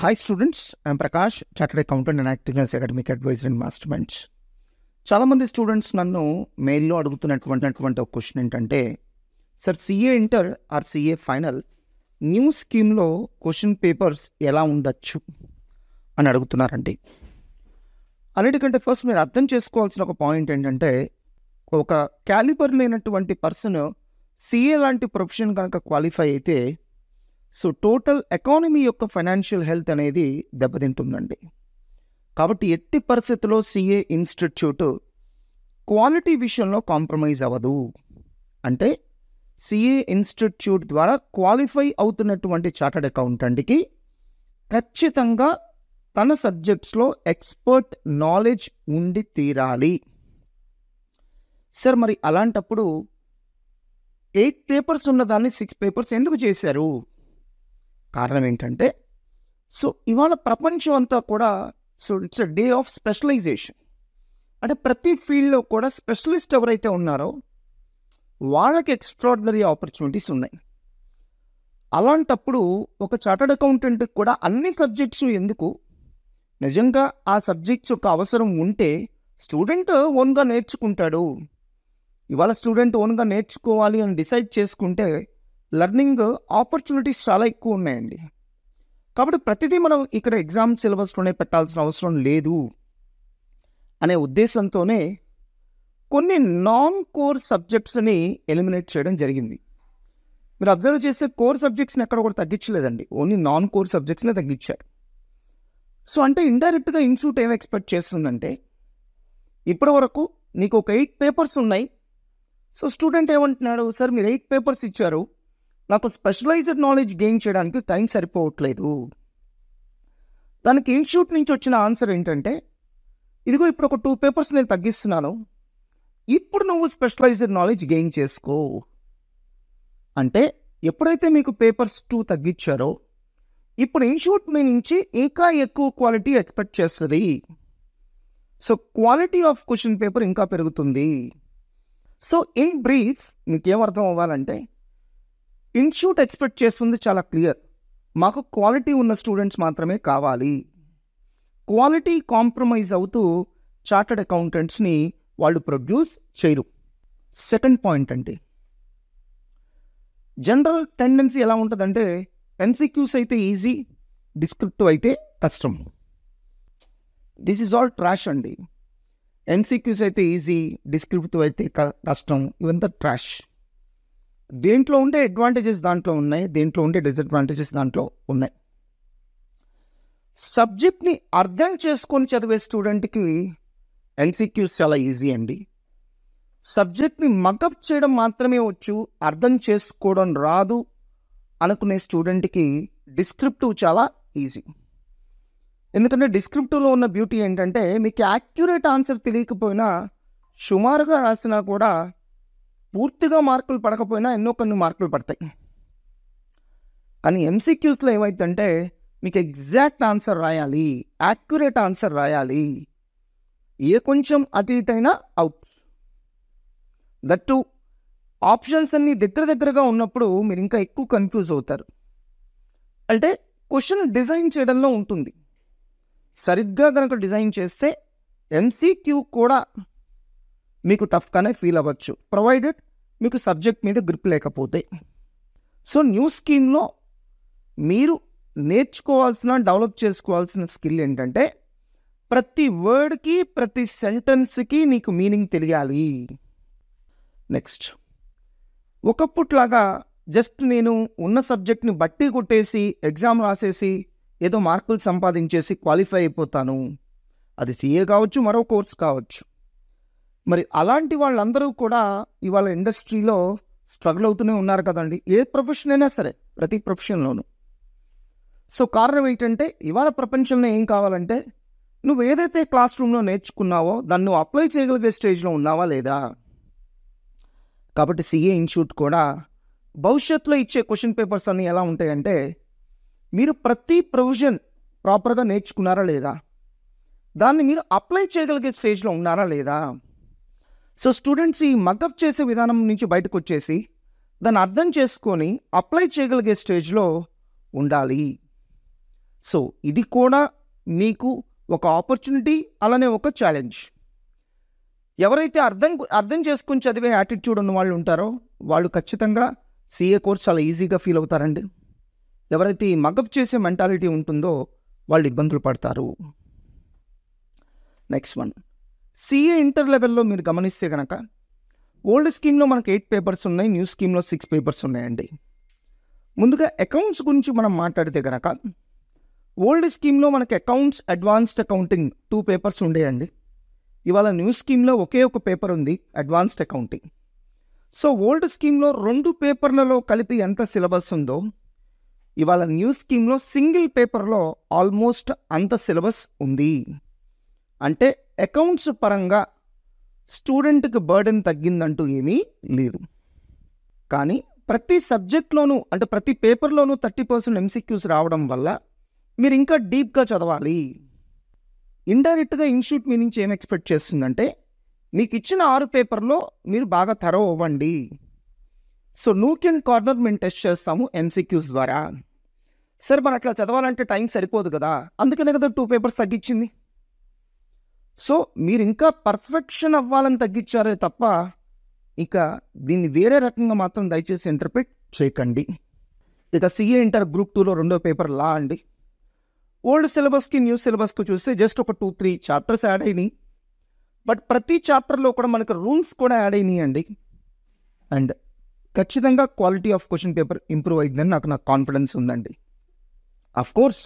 Hi students, I'm Prakash, Chartered Accountant and acting as academic advisor in Masterminds. చాలామంది students నన్ను మెయిల్లో అడుగుతున్నటువంటి ఒక క్వశ్చన్ ఏంటంటే, sir CA inter or CA final new స్కీమ్లో question papers ఎలా ఉండొచ్చు అని అడుగుతున్నారండి. అన్నిటికంటే ఫస్ట్ మీరు అర్థం చేసుకోవాల్సిన ఒక పాయింట్ ఏంటంటే, ఒక క్యాలిబర్ లేనటువంటి పర్సన్ సిఏ లాంటి ప్రొఫెషన్ కనుక క్వాలిఫై అయితే సో టోటల్ ఎకానమీ యొక్క ఫైనాన్షియల్ హెల్త్ అనేది దెబ్బతింటుందండి. కాబట్టి ఎట్టి పరిస్థితుల్లో సిఏ ఇన్స్టిట్యూట్ క్వాలిటీ విషయంలో కాంప్రమైజ్ అవ్వదు. అంటే సిఏ ఇన్స్టిట్యూట్ ద్వారా క్వాలిఫై అవుతున్నటువంటి చార్టర్డ్ అకౌంటెంట్కి ఖచ్చితంగా తన సబ్జెక్ట్స్లో ఎక్స్పర్ట్ నాలెడ్జ్ ఉండి తీరాలి. సార్ మరి అలాంటప్పుడు 8 పేపర్స్ ఉన్నదాన్ని 6 పేపర్స్ ఎందుకు చేశారు? కారణం ఏంటంటే, సో ఇవాళ ప్రపంచం అంతా కూడా it's a day of specialization. అంటే ప్రతి ఫీల్డ్లో కూడా స్పెషలిస్ట్ ఎవరైతే ఉన్నారో వాళ్ళకి ఎక్స్ట్రాడినరీ ఆపర్చునిటీస్ ఉన్నాయి. అలాంటప్పుడు ఒక చార్టర్డ్ అకౌంటెంట్కి కూడా అన్ని సబ్జెక్ట్స్ ఎందుకు? నిజంగా ఆ సబ్జెక్ట్స్ యొక్క అవసరం ఉంటే స్టూడెంట్ ఓన్గా నేర్చుకుంటాడు. ఇవాళ స్టూడెంట్ ఓన్గా నేర్చుకోవాలి అని డిసైడ్ చేసుకుంటే లెర్నింగ్ ఆపర్చునిటీస్ చాలా ఎక్కువ ఉన్నాయండి. కాబట్టి ప్రతిదీ మనం ఇక్కడ ఎగ్జామ్ సిలబస్లోనే పెట్టాల్సిన అవసరం లేదు అనే ఉద్దేశంతోనే కొన్ని నాన్ కోర్ సబ్జెక్ట్స్ని ఎలిమినేట్ చేయడం జరిగింది. మీరు అబ్జర్వ్ చేస్తే కోర్ సబ్జెక్ట్స్ని ఎక్కడ కూడా తగ్గించలేదండి, ఓన్లీ నాన్ కోర్ సబ్జెక్ట్స్నే తగ్గించారు. సో అంటే ఇండైరెక్ట్గా ఇన్స్టిట్యూట్ ఏం ఎక్స్పెక్ట్ చేస్తుందంటే, ఇప్పటి వరకు నీకు ఒక 8 పేపర్స్ ఉన్నాయి. సో స్టూడెంట్ ఏమంటున్నాడు, సార్ మీరు 8 పేపర్స్ ఇచ్చారు, నాకు స్పెషలైజ్డ్ నాలెడ్జ్ గెయిన్ చేయడానికి టైం సరిపోవట్లేదు. దానికి ఇన్స్టిట్యూట్ నుంచి వచ్చిన ఆన్సర్ ఏంటంటే, ఇదిగో ఇప్పుడు ఒక 2 పేపర్స్ నేను తగ్గిస్తున్నాను, ఇప్పుడు నువ్వు స్పెషలైజ్డ్ నాలెడ్జ్ గెయిన్ చేసుకో. అంటే ఎప్పుడైతే మీకు పేపర్స్ 2 తగ్గించారో ఇప్పుడు ఇన్స్టిట్యూట్ మీ నుంచి ఇంకా ఎక్కువ క్వాలిటీ ఎక్స్పెక్ట్ చేస్తుంది. So quality of question paper ఇంకా పెరుగుతుంది. సో ఇన్ బ్రీఫ్ మీకు ఏమర్థం అవ్వాలంటే, ఇన్స్టిట్యూట్ ఎక్స్పెక్ట్ చేస్తుంది చాలా క్లియర్, మాకు క్వాలిటీ ఉన్న స్టూడెంట్స్ మాత్రమే కావాలి. క్వాలిటీ కాంప్రమైజ్ అవుతూ చార్టర్డ్ అకౌంటెంట్స్ని వాళ్ళు ప్రొడ్యూస్ చేయరు. సెకండ్ పాయింట్ అండి, జనరల్ టెండెన్సీ ఎలా ఉంటుందంటే, ఎంసీక్యూస్ అయితే ఈజీ, డిస్క్రిప్టివ్ అయితే కష్టం. దిస్ ఈజ్ ఆల్ ట్రాష్ అండి. ఎంసీక్యూస్ అయితే ఈజీ, డిస్క్రిప్టివ్ అయితే కష్టం, ఇవంతా ట్రాష్. దేంట్లో ఉండే అడ్వాంటేజెస్ దాంట్లో ఉన్నాయి, దేంట్లో ఉండే డిసడ్వాంటేజెస్ దాంట్లో ఉన్నాయి. సబ్జెక్ట్ని అర్థం చేసుకొని చదివే స్టూడెంట్కి ఎంసీక్యూస్ చాలా ఈజీ అండి. సబ్జెక్ట్ని మకప్ చేయడం మాత్రమే వచ్చు, అర్థం చేసుకోవడం రాదు అనుకునే స్టూడెంట్కి డిస్క్రిప్టివ్ చాలా ఈజీ. ఎందుకంటే డిస్క్రిప్టివ్లో ఉన్న బ్యూటీ ఏంటంటే, మీకు యాక్యురేట్ ఆన్సర్ తెలియకపోయినా సుమారుగా రాసినా కూడా పూర్తిగా మార్కులు పడకపోయినా ఎన్నో కొన్ని మార్కులు పడతాయి. కానీ ఎంసీక్యూస్లో ఏమైందంటే, మీకు ఎగ్జాక్ట్ ఆన్సర్ రాయాలి, యాక్యురేట్ ఆన్సర్ రాయాలి, ఏ కొంచెం అటు ఇటైనా అవుట్. దట్టు ఆప్షన్స్ అన్నీ దగ్గరగా ఉన్నప్పుడు మీరు ఇంకా ఎక్కువ కన్ఫ్యూజ్ అవుతారు. అంటే క్వశ్చన్ డిజైన్ చేయడంలో ఉంటుంది. సరిగ్గా కనుక డిజైన్ చేస్తే ఎంసీక్యూ కూడా మీకు టఫ్గానే ఫీల్ అవ్వచ్చు, ప్రొవైడెడ్ మీకు సబ్జెక్ట్ మీద గ్రిప్ లేకపోతే. సో న్యూ స్కీమ్లో మీరు నేర్చుకోవాల్సిన, డెవలప్ చేసుకోవాల్సిన స్కిల్ ఏంటంటే, ప్రతి వర్డ్కి ప్రతి సెంటెన్స్కి నీకు మీనింగ్ తెలియాలి. నెక్స్ట్, ఒకప్పుట్లాగా జస్ట్ నేను ఉన్న సబ్జెక్ట్ని బట్టి కొట్టేసి ఎగ్జామ్ రాసేసి ఏదో మార్కులు సంపాదించేసి క్వాలిఫై అయిపోతాను, అది సిఏ కావచ్చు, మరో కోర్స్ కావచ్చు. మరి అలాంటి వాళ్ళందరూ కూడా ఇవాళ ఇండస్ట్రీలో స్ట్రగుల్ అవుతూనే ఉన్నారు కదండి. ఏ ప్రొఫెషన్ అయినా సరే, ప్రతి ప్రొఫెషన్లోనూ. సో కారణం ఏంటంటే, ఇవాళ ప్రపంచంలో ఏం కావాలంటే, నువ్వు ఏదైతే క్లాస్ రూమ్లో నేర్చుకున్నావో దాన్ని నువ్వు అప్లై చేయగలిగే స్టేజ్లో ఉన్నావా లేదా. కాబట్టి సిఏ ఇన్స్టిట్యూట్ కూడా భవిష్యత్తులో ఇచ్చే క్వశ్చన్ పేపర్స్ అన్నీ ఎలా ఉంటాయంటే, మీరు ప్రతి ప్రొవిజన్ ప్రాపర్గా నేర్చుకున్నారా లేదా, దాన్ని మీరు అప్లై చేయగలిగే స్టేజ్లో ఉన్నారా లేదా. సో స్టూడెంట్స్ ఈ మకప్ చేసే విధానం నుంచి బయటకు వచ్చేసి దాన్ని అర్థం చేసుకొని అప్లై చేయగలిగే స్టేజ్లో ఉండాలి. సో ఇది కూడా మీకు ఒక ఆపర్చునిటీ, అలానే ఒక ఛాలెంజ్. ఎవరైతే అర్థం చేసుకుని చదివే యాటిట్యూడ్ ఉన్న వాళ్ళు ఉంటారో వాళ్ళు ఖచ్చితంగా సిఏ కోర్స్ చాలా ఈజీగా ఫీల్ అవుతారండి. ఎవరైతే ఈ మగప్ చేసే మెంటాలిటీ ఉంటుందో వాళ్ళు ఇబ్బందులు పడతారు. నెక్స్ట్ వన్, సిఏ ఇంటర్ లెవెల్లో మీరు గమనిస్తే కనుక ఓల్డ్ స్కీమ్లో మనకు 8 పేపర్స్ ఉన్నాయి, న్యూ స్కీమ్లో 6 పేపర్స్ ఉన్నాయండి. ముందుగా అకౌంట్స్ గురించి మనం మాట్లాడితే కనుక ఓల్డ్ స్కీమ్లో మనకి అకౌంట్స్, అడ్వాన్స్డ్ అకౌంటింగ్ 2 పేపర్స్ ఉండేయండి. ఇవాళ న్యూ స్కీమ్లో ఒకే ఒక పేపర్ ఉంది, అడ్వాన్స్డ్ అకౌంటింగ్. సో ఓల్డ్ స్కీమ్లో 2 పేపర్లలో కలిపి ఎంత సిలబస్ ఉందో ఇవాళ న్యూ స్కీమ్లో సింగిల్ పేపర్లో ఆల్మోస్ట్ అంత సిలబస్ ఉంది. అంటే అకౌంట్స్ పరంగా స్టూడెంట్కి బర్డెన్ తగ్గిందంటూ ఏమీ లేదు. కానీ ప్రతి సబ్జెక్ట్లోనూ అంటే ప్రతి పేపర్లోనూ 30% ఎంసీక్యూస్ రావడం వల్ల మీరు ఇంకా డీప్గా చదవాలి. ఇండైరెక్ట్గా ఇన్స్టిట్యూట్ మీ నుంచి ఏం ఎక్స్పెక్ట్ చేస్తుందంటే మీకు ఇచ్చిన 6 పేపర్లో మీరు బాగా థరో అవ్వండి. సో నూక్ అండ్ కార్నర్ మేము టెస్ట్ చేస్తాము ఎంసీక్యూస్ ద్వారా. సరే మరి అట్లా చదవాలంటే టైం సరిపోదు కదా, అందుకనే కదా 2 పేపర్స్ తగ్గించింది. సో మీరు ఇంకా పర్ఫెక్షన్ అవ్వాలని తగ్గించారే తప్ప ఇక దీన్ని వేరే రకంగా మాత్రం దయచేసి ఇంటర్ప్రిట్ చేయకండి. ఇక సిఏ ఇంటర్ గ్రూప్ 2లో 2వ పేపర్ లా అండి. ఓల్డ్ సిలబస్కి న్యూ సిలబస్కి చూస్తే జస్ట్ ఒక 2-3 చాప్టర్స్ యాడ్ అయినాయి. బట్ ప్రతి చాప్టర్లో కూడా మనకు రూల్స్ కూడా యాడ్ అయినాయి అండి. అండ్ ఖచ్చితంగా quality of question paper improve అయిందని నాకు కాన్ఫిడెన్స్ ఉందండి. కోర్స్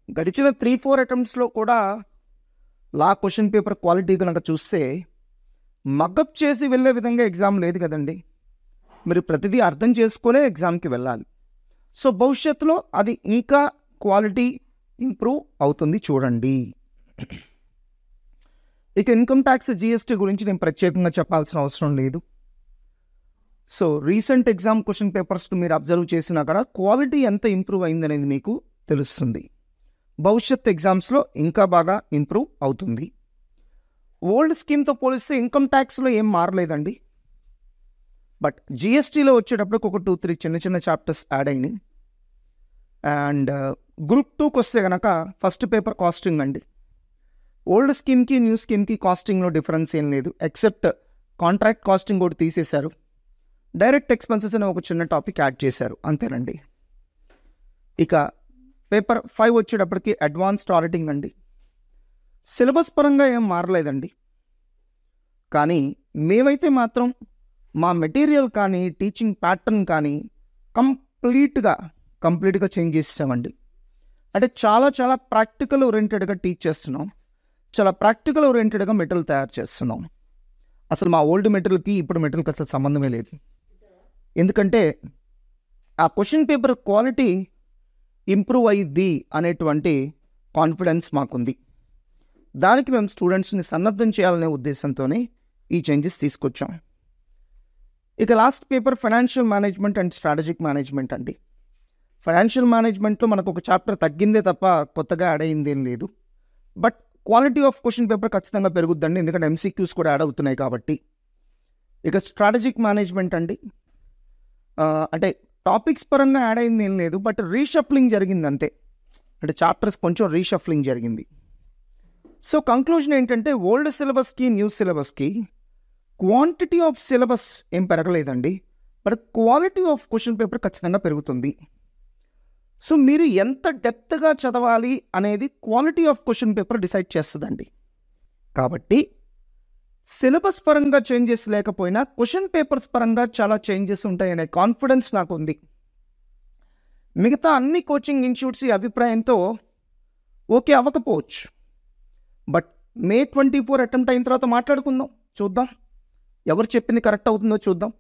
గడిచిన 3-4 అటెంప్ట్స్లో కూడా లా క్వశ్చన్ పేపర్ క్వాలిటీ కనుక చూస్తే మగప్ చేసి వెళ్ళే విధంగా ఎగ్జామ్ లేదు కదండి. మీరు ప్రతిదీ అర్థం చేసుకునే ఎగ్జామ్కి వెళ్ళాలి. సో భవిష్యత్తులో అది ఇంకా క్వాలిటీ ఇంప్రూవ్ అవుతుంది చూడండి. ఇక ఇన్కమ్ ట్యాక్స్, జిఎస్టీ గురించి నేను ప్రత్యేకంగా చెప్పాల్సిన అవసరం లేదు. So recent exam question papers మీరు అబ్జర్వ్ చేసినా కూడా క్వాలిటీ ఎంత ఇంప్రూవ్ అయిందనేది మీకు తెలుస్తుంది. భవిష్యత్ ఎగ్జామ్స్లో ఇంకా బాగా ఇంప్రూవ్ అవుతుంది. ఓల్డ్ స్కీమ్తో పోలిస్తే ఇన్కమ్ ట్యాక్స్లో ఏం మారలేదండి. బట్ జిఎస్టీలో వచ్చేటప్పటికి ఒక 2-3 చిన్న చాప్టర్స్ యాడ్ అయినాయి. అండ్ గ్రూప్ 2కి వస్తే కనుక ఫస్ట్ పేపర్ కాస్టింగ్ అండి. ఓల్డ్ స్కీమ్కి న్యూ స్కీమ్కి కాస్టింగ్లో డిఫరెన్స్ ఏం లేదు, ఎక్సెప్ట్ కాంట్రాక్ట్ కాస్టింగ్ కూడా తీసేశారు. డైరెక్ట్ ఎక్స్పెన్సెస్ అనే ఒక చిన్న టాపిక్ యాడ్ చేశారు, అంతేనండి. ఇక పేపర్ 5 వచ్చేటప్పటికి అడ్వాన్స్డ్ ఆడిటింగ్ అండి. సిలబస్ పరంగా ఏం మారలేదండి. కానీ మేమైతే మాత్రం మా మెటీరియల్ కానీ టీచింగ్ ప్యాటర్న్ కానీ కంప్లీట్గా చేంజ్ చేసామండి. అంటే చాలా ప్రాక్టికల్ ఓరియంటెడ్గా టీచ్ చేస్తున్నాం, చాలా ప్రాక్టికల్ ఓరియంటెడ్గా మెటీరియల్ తయారు చేస్తున్నాం. అసలు మా ఓల్డ్ మెటీరియల్కి ఇప్పుడు మెటీరియల్కి అసలు సంబంధమే లేదు. ఎందుకంటే ఆ క్వశ్చన్ పేపర్ క్వాలిటీ ఇంప్రూవ్ అయ్యిద్ది అనేటువంటి కాన్ఫిడెన్స్ మాకుంది. దానికి మేము స్టూడెంట్స్ని సన్నద్ధం చేయాలనే ఉద్దేశంతోనే ఈ చేంజెస్ తీసుకొచ్చాం. ఇక last paper financial management and strategic management అండి. ఫైనాన్షియల్ మేనేజ్మెంట్లో మనకు ఒక చాప్టర్ తగ్గిందే తప్ప కొత్తగా యాడ్ అయ్యింది ఏం లేదు. But quality of question paper ఖచ్చితంగా పెరుగుద్దండి, ఎందుకంటే ఎంసీక్యూస్ కూడా యాడ్ అవుతున్నాయి కాబట్టి. ఇక స్ట్రాటజిక్ మేనేజ్మెంట్ అండి, అంటే టాపిక్స్ పరంగా యాడ్ అయింది ఏం లేదు, బట్ రీషఫ్లింగ్ జరిగింది అంతే. అంటే చాప్టర్స్ కొంచెం రీషఫ్లింగ్ జరిగింది. సో కంక్లూజన్ ఏంటంటే ఓల్డ్ సిలబస్కి న్యూ సిలబస్కి క్వాంటిటీ ఆఫ్ సిలబస్ ఏం పెరగలేదండి, but quality of question paper ఖచ్చితంగా పెరుగుతుంది. సో మీరు ఎంత డెప్త్గా చదవాలి అనేది quality of question paper decide చేస్తుందండి. కాబట్టి సిలబస్ పరంగా చేంజెస్ లేకపోయినా క్వశ్చన్ పేపర్స్ పరంగా చాలా చేంజెస్ ఉంటాయనే కాన్ఫిడెన్స్ నాకు ఉంది. మిగతా అన్ని కోచింగ్ ఇన్స్టిట్యూట్స్ ఈ అభిప్రాయంతో ఓకే అవ్వకపోవచ్చు. బట్ May 24 అటెంప్ట్ అయిన తర్వాత మాట్లాడుకుందాం, చూద్దాం ఎవరు చెప్పింది కరెక్ట్ అవుతుందో చూద్దాం.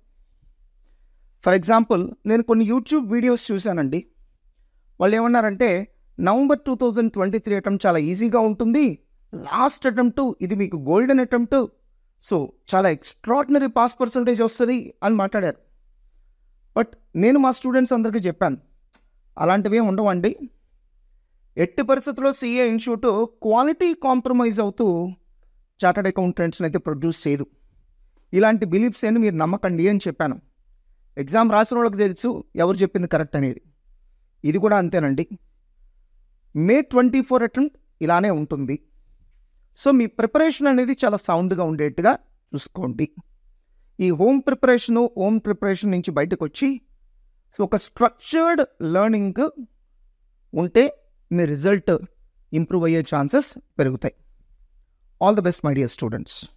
ఫర్ ఎగ్జాంపుల్ నేను కొన్ని యూట్యూబ్ వీడియోస్ చూశానండి. వాళ్ళు ఏమన్నారంటే November 2023 అటెంప్ట్ చాలా ఈజీగా ఉంటుంది, లాస్ట్ అటెంప్ట్ ఇది మీకు గోల్డెన్ అటెంప్ట్, సో చాలా ఎక్స్ట్రాడినరీ పాస్ పర్సంటేజ్ వస్తుంది అని మాట్లాడారు. బట్ నేను మా స్టూడెంట్స్ అందరికీ చెప్పాను, అలాంటివి ఉండవండి. ఎట్టి పరిస్థితుల్లో సిఏ ఇన్స్టిట్యూట్ క్వాలిటీ కాంప్రమైజ్ అవుతూ చార్టర్డ్ అకౌంటెంట్స్ని అయితే ప్రొడ్యూస్ చేయదు. ఇలాంటి బిలీఫ్స్ అని మీరు నమ్మకండి అని చెప్పాను. ఎగ్జామ్ రాసిన వాళ్ళకి తెలుసు ఎవరు చెప్పింది కరెక్ట్ అనేది. ఇది కూడా అంతేనండి. మే 24 అటెంప్ట్ ఇలానే ఉంటుంది. సో మీ ప్రిపరేషన్ అనేది చాలా సౌండ్గా ఉండేట్టుగా చూసుకోండి. ఈ హోమ్ ప్రిపరేషన్ నుంచి బయటకు వచ్చి ఒక స్ట్రక్చర్డ్ లెర్నింగ్ ఉంటే మీ రిజల్ట్ ఇంప్రూవ్ అయ్యే ఛాన్సెస్ పెరుగుతాయి. All the best my dear students.